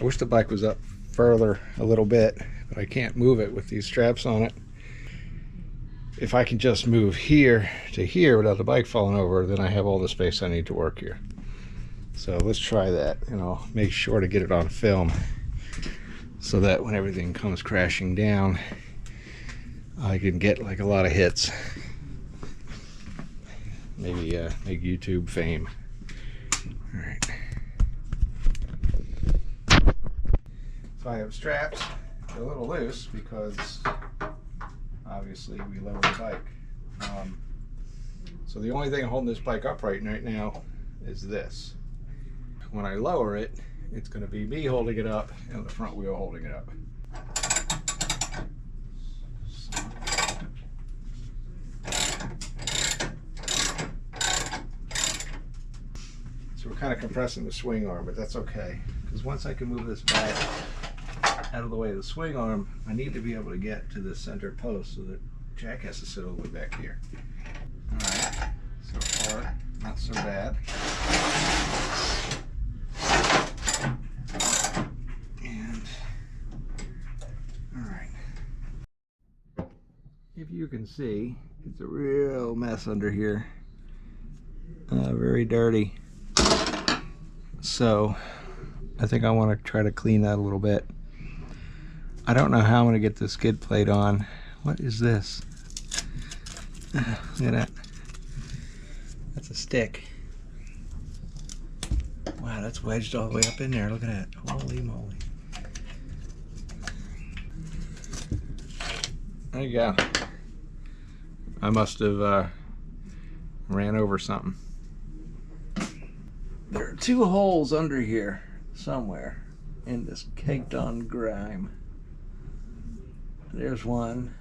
I wish the bike was up further a little bit, but I can't move it with these straps on it. If I can just move here to here without the bike falling over, then I have all the space I need to work here. So let's try that, and I'll make sure to get it on film so that when everything comes crashing down, I can get like a lot of hits. Maybe make YouTube fame. All right. So I have straps. They're a little loose because obviously we lowered the bike. So the only thing holding this bike upright right now is this. When I lower it, it's going to be me holding it up and the front wheel holding it up. So we're kind of compressing the swing arm, but that's okay, because once I can move this back out of the way of the swing arm, I need to be able to get to the center post so that Jack has to sit all the way back here. All right, so far not so bad. And all right, if you can see, it's a real mess under here, very dirty. So I think I want to try to clean that a little bit. I don't know how I'm going to get the skid plate on. What is this? Look at that. That's a stick. Wow, that's wedged all the way up in there. Look at that. Holy moly. There you go. I must have ran over something. There are two holes under here somewhere in this caked on grime. There's one,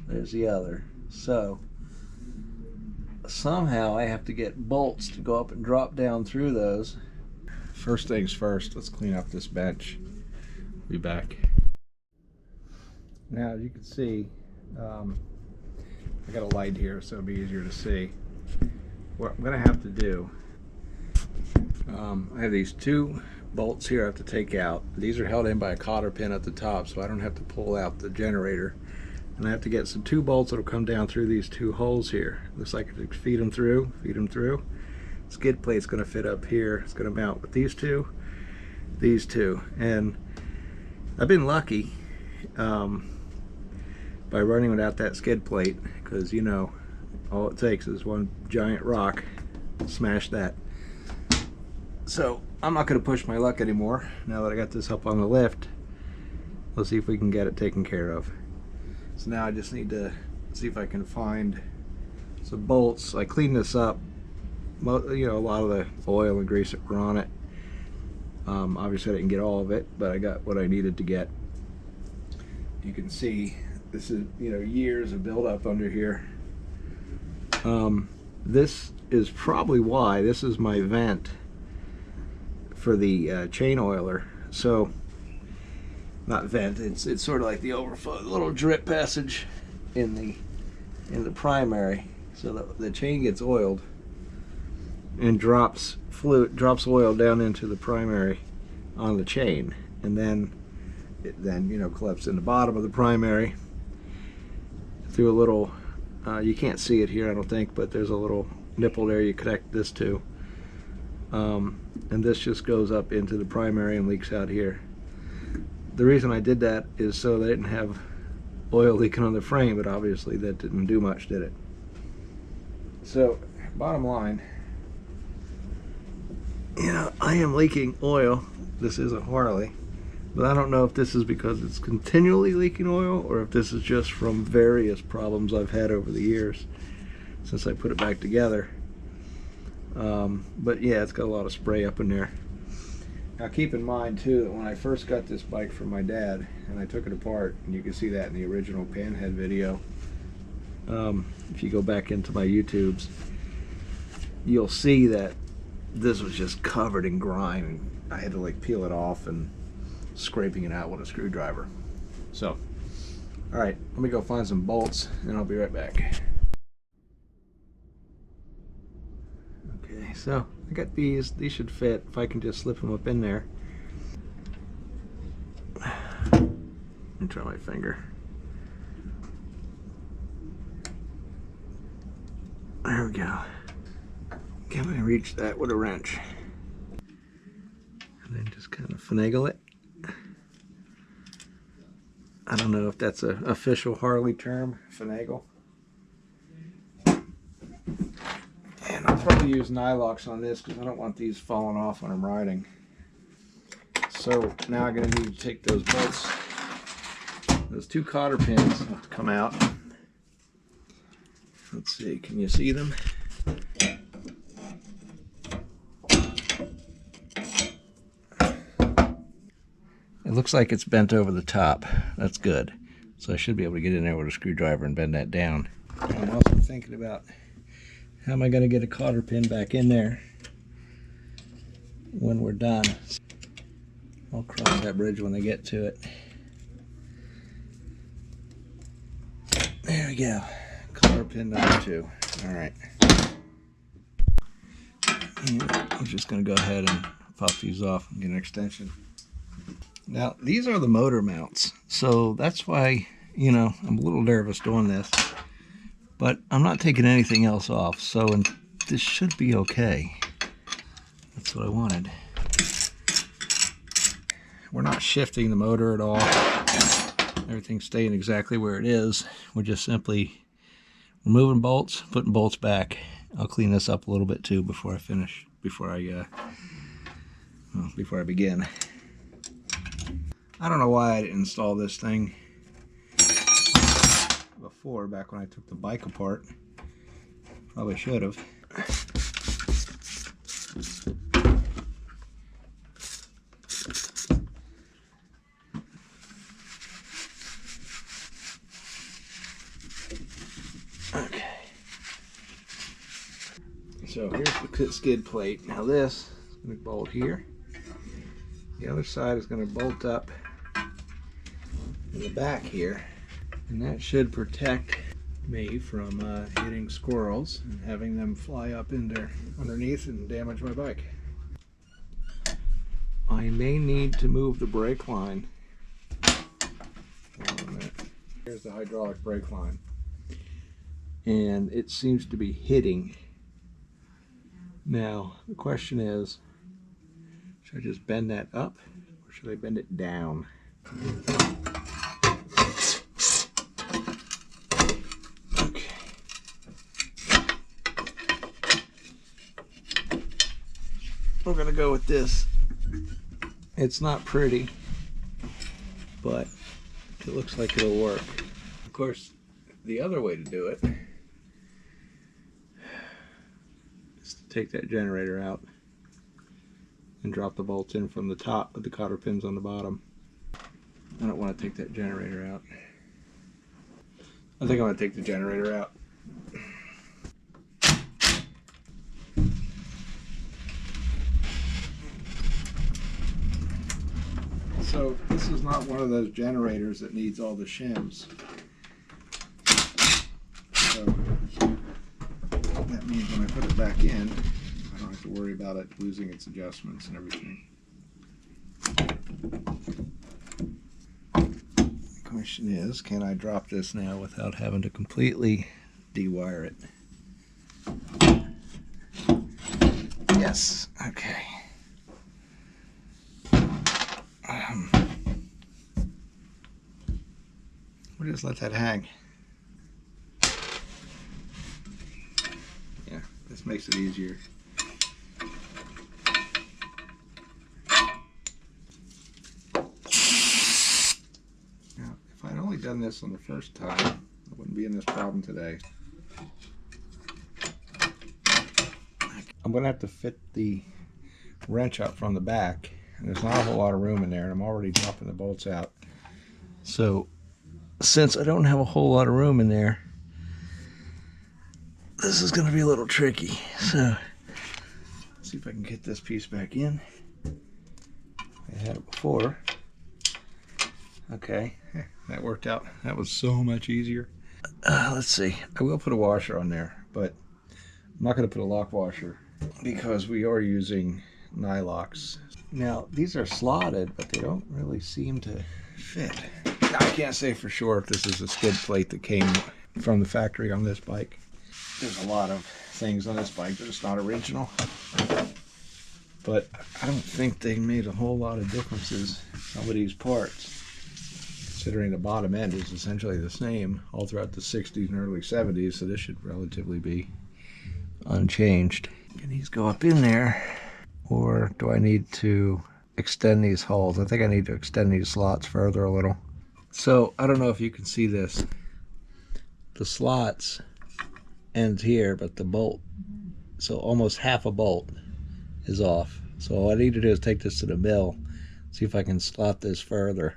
there's the other. So somehow I have to get bolts to go up and drop down through those. First things first, let's clean up this bench. Be back. Now, as you can see, I got a light here so it'll be easier to see. What I'm gonna have to do, I have these two bolts here I have to take out. These are held in by a cotter pin at the top, so I don't have to pull out the generator. And I have to get some two bolts that will come down through these two holes here. Looks like I feed them through. Skid plate's going to fit up here. It's going to mount with these two. And I've been lucky by running without that skid plate, because you know, all it takes is one giant rock to smash that. So I'm not going to push my luck anymore now that I got this up on the lift. Let's see if we can get it taken care of. So now I just need to see if I can find some bolts. I cleaned this up, you know, a lot of the oil and grease that were on it. Obviously I didn't get all of it, but I got what I needed to get. You can see this is, you know, years of buildup under here. This is probably why. This is my vent for the chain oiler. So not vent, it's sort of like the overflow, little drip passage in the primary, so that the chain gets oiled and drops oil down into the primary on the chain, and then it you know, collects in the bottom of the primary through a little you can't see it here I don't think, but there's a little nipple there you connect this to, and this just goes up into the primary and leaks out here. The reason I did that is so they didn't have oil leaking on the frame, but obviously that didn't do much, did it? So, bottom line, you know, I am leaking oil. This is a Harley, but I don't know if this is because it's continually leaking oil or if this is just from various problems I've had over the years since I put it back together. But yeah, it's got a lot of spray up in there. Now keep in mind too that when I first got this bike from my dad and I took it apart, and you can see that in the original Panhead video, if you go back into my YouTubes, you'll see that this was just covered in grime and I had to like peel it off and scraping it out with a screwdriver. So, alright, let me go find some bolts and I'll be right back. Okay, so I got these should fit if I can just slip them up in there. Let me try my finger. There we go. Can I reach that with a wrench? And then just kind of finagle it. I don't know if that's an official Harley term, finagle. And I'll probably use nylocks on this because I don't want these falling off when I'm riding. So now I'm going to need to take those bolts, those two cotter pins have to come out. Let's see, can you see them? It looks like it's bent over the top. That's good. So I should be able to get in there with a screwdriver and bend that down. I'm also thinking about how am I going to get a cotter pin back in there when we're done. I'll cross that bridge when I get to it. There we go. Cotter pin number 2. All right. And I'm just going to go ahead and pop these off and get an extension. Now, these are the motor mounts, so that's why, you know, I'm a little nervous doing this, but I'm not taking anything else off, so this should be okay. That's what I wanted. We're not shifting the motor at all. Everything's staying exactly where it is. We're just simply removing bolts, putting bolts back. I'll clean this up a little bit too before I finish, before I begin. I don't know why I didn't install this thing before, back when I took the bike apart. Probably should have. Okay. So here's the skid plate. Now this is going to bolt here. The other side is going to bolt up in the back here, and that should protect me from hitting squirrels and having them fly up in there underneath and damage my bike. I may need to move the brake line. Hold on a minute. Here's the hydraulic brake line, and it seems to be hitting. Now the question is, should I just bend that up or should I bend it down? Okay. We're gonna go with this. It's not pretty, but it looks like it'll work. Of course, the other way to do it is to take that generator out and drop the bolts in from the top with the cotter pins on the bottom. I don't want to take that generator out. I think I'm going to take the generator out. So this is not one of those generators that needs all the shims. So that means when I put it back in, I don't have to worry about it losing its adjustments and everything. The question is, can I drop this now without having to completely dewire it? Yes, okay. We'll just let that hang. Yeah, this makes it easier. Now, if I'd only done this on the first time, I wouldn't be in this problem today. I'm going to have to fit the wrench up from the back, and there's not a whole lot of room in there, and I'm already dropping the bolts out. So since I don't have a whole lot of room in there, this is going to be a little tricky. So let's see if I can get this piece back in. I had it before. Okay, that worked out. That was so much easier. Let's see. I will put a washer on there, but I'm not going to put a lock washer because we are using nylocks. Now, these are slotted, but they don't really seem to fit. I can't say for sure if this is a skid plate that came from the factory on this bike. There's a lot of things on this bike that it's not original, but I don't think they made a whole lot of differences, some of these parts, considering the bottom end is essentially the same all throughout the 60s and early 70s, so this should relatively be unchanged. Can these go up in there, or do I need to extend these holes? I think I need to extend these slots further a little. So I don't know if you can see this. The slots ends here, but the bolt, so almost half a bolt is off. So all I need to do is take this to the mill, see if I can slot this further.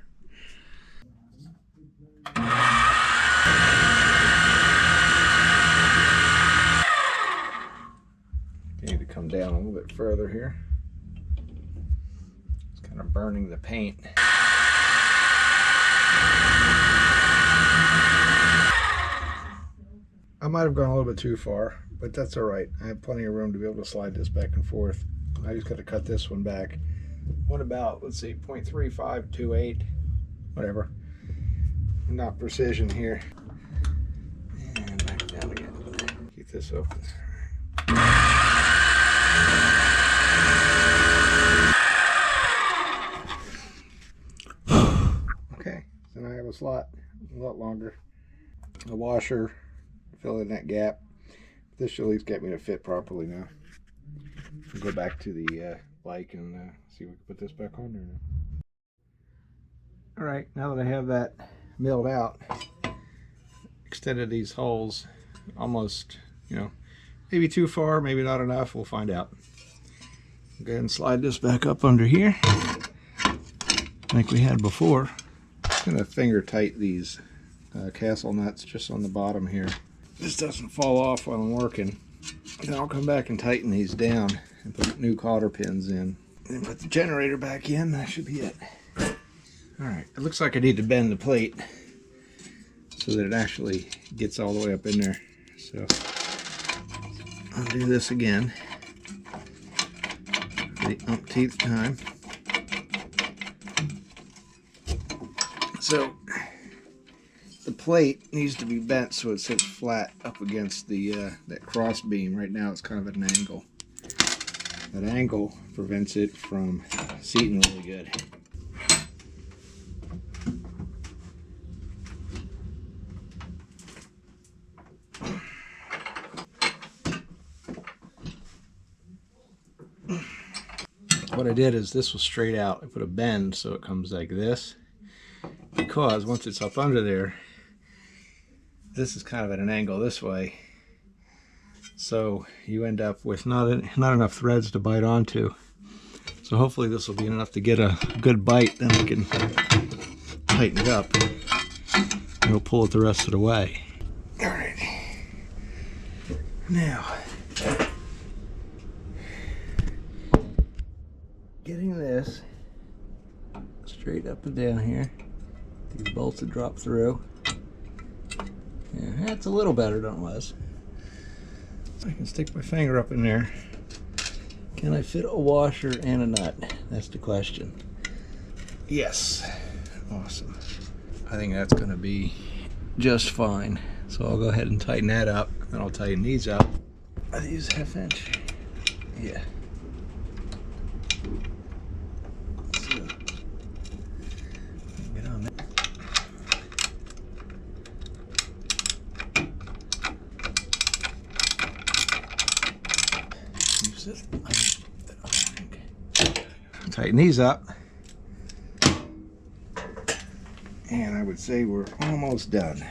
Need to come down a little bit further here. It's kind of burning the paint. I might have gone a little bit too far, but that's all right. I have plenty of room to be able to slide this back and forth. I just got to cut this one back. What about, let's see, 0.3528, whatever. Not precision here. And back down again. Keep this open. Okay, so now I have a slot a lot longer. A washer, fill in that gap. This should at least get me to fit properly now. We'll go back to the bike and see if we can put this back on there now. All right, now that I have that milled out, extended these holes almost, maybe too far, maybe not enough, we'll find out. Go ahead and slide this back up under here like we had before. I'm gonna finger tight these castle nuts just on the bottom here. This doesn't fall off while I'm working. Then I'll come back and tighten these down and put new cotter pins in. And put the generator back in, that should be it. Alright, it looks like I need to bend the plate so that it actually gets all the way up in there. So I'll do this again for the umpteenth time. So the plate needs to be bent so it sits flat up against the that cross beam. Right now it's kind of at an angle. That angle prevents it from seating really good. What I did is this was straight out. I put a bend so it comes like this, because once it's up under there, this is kind of at an angle this way, so you end up with not enough threads to bite onto. So hopefully this will be enough to get a good bite, then we can tighten it up and we'll pull it the rest of the way. All right, now getting this straight up and down here. These bolts would drop through. Yeah, that's a little better than it was. So I can stick my finger up in there. Can I fit a washer and a nut? That's the question. Yes. Awesome. I think that's going to be just fine. So I'll go ahead and tighten that up. Then I'll tighten these up. Are these 1/2 inch? Yeah. Tighten these up, and I would say we're almost done.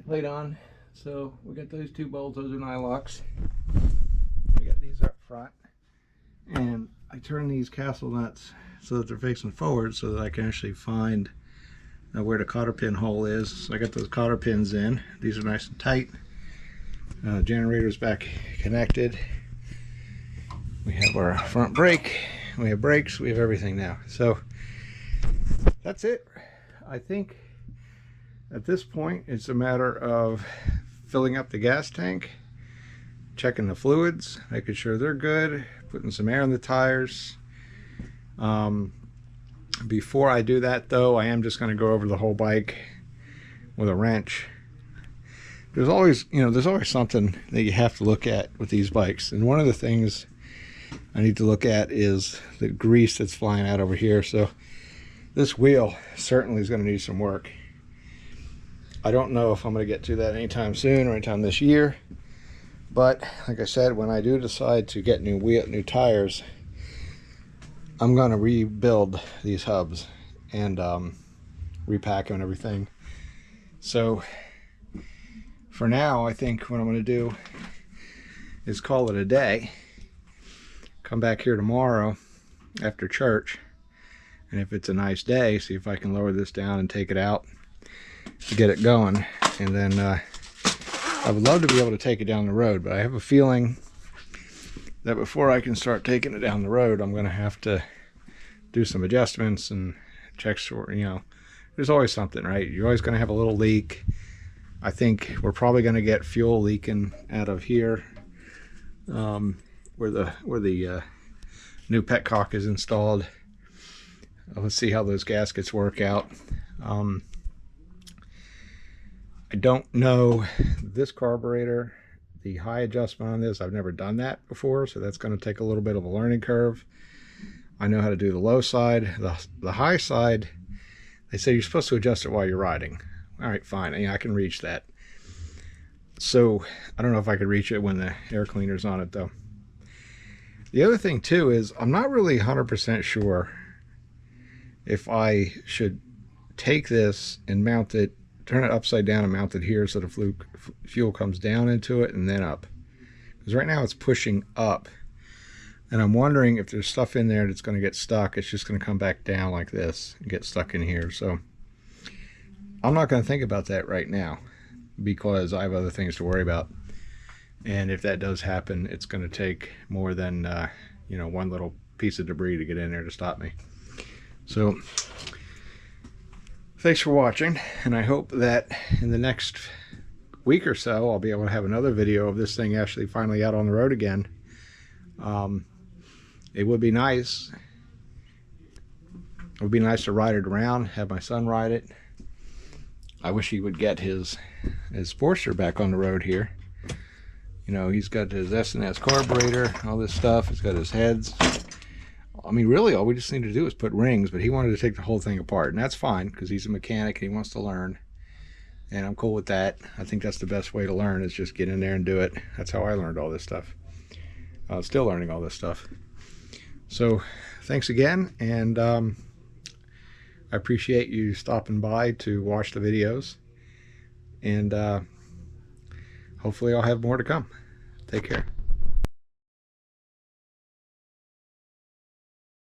Plate on. So we got those two bolts, those are nylocks. We got these up front, and I turn these castle nuts so that they're facing forward so that I can actually find where the cotter pin hole is. So I got those cotter pins in. These are nice and tight. Generator's back connected. We have our front brake. We have brakes. We have everything now. So that's it. I think at this point it's a matter of filling up the gas tank checking the fluids, making sure they're good, putting some air in the tires. Before I do that though, I am just going to go over the whole bike with a wrench. There's always something that you have to look at with these bikes, and one of the things I need to look at is the grease that's flying out over here. So this wheel certainly is going to need some work. I don't know if I'm going to get to that anytime soon or anytime this year, but like I said, when I do decide to get new tires, I'm going to rebuild these hubs and repack them and everything. So for now, I think what I'm going to do is call it a day. Come back here tomorrow after church, and if it's a nice day, see if I can lower this down and take it out to get it going. And then I would love to be able to take it down the road, but I have a feeling that before I can start taking it down the road, I'm going to have to do some adjustments and checks for, there's always something, right? You're always going to have a little leak. I think we're probably going to get fuel leaking out of here, where the new petcock is installed. Let's see how those gaskets work out. I don't know this carburetor, the high adjustment on this. I've never done that before, so that's going to take a little bit of a learning curve. I know how to do the low side. The high side, they say you're supposed to adjust it while you're riding. All right, fine. I can reach that. So I don't know if I could reach it when the air cleaner's on it though. The other thing too is I'm not really 100% sure if I should take this and mount it, turn it upside down and mount it here so the fuel comes down into it and then up. Because right now it's pushing up. And I'm wondering if there's stuff in there that's going to get stuck. It's just going to come back down like this and get stuck in here. So I'm not going to think about that right now because I have other things to worry about. And if that does happen, it's going to take more than one little piece of debris to get in there to stop me. So thanks for watching, and I hope that in the next week or so I'll be able to have another video of this thing actually finally out on the road again. It would be nice. It would be nice to ride it around, have my son ride it. I wish he would get his Sportster back on the road here. He's got his S&S carburetor, all this stuff. He's got his heads. I mean, really, all we just need to do is put rings, but he wanted to take the whole thing apart, and that's fine because he's a mechanic and he wants to learn, and I'm cool with that. I think that's the best way to learn, is just get in there and do it. That's how I learned all this stuff. Still learning all this stuff. So thanks again, and I appreciate you stopping by to watch the videos, and hopefully I'll have more to come. Take care.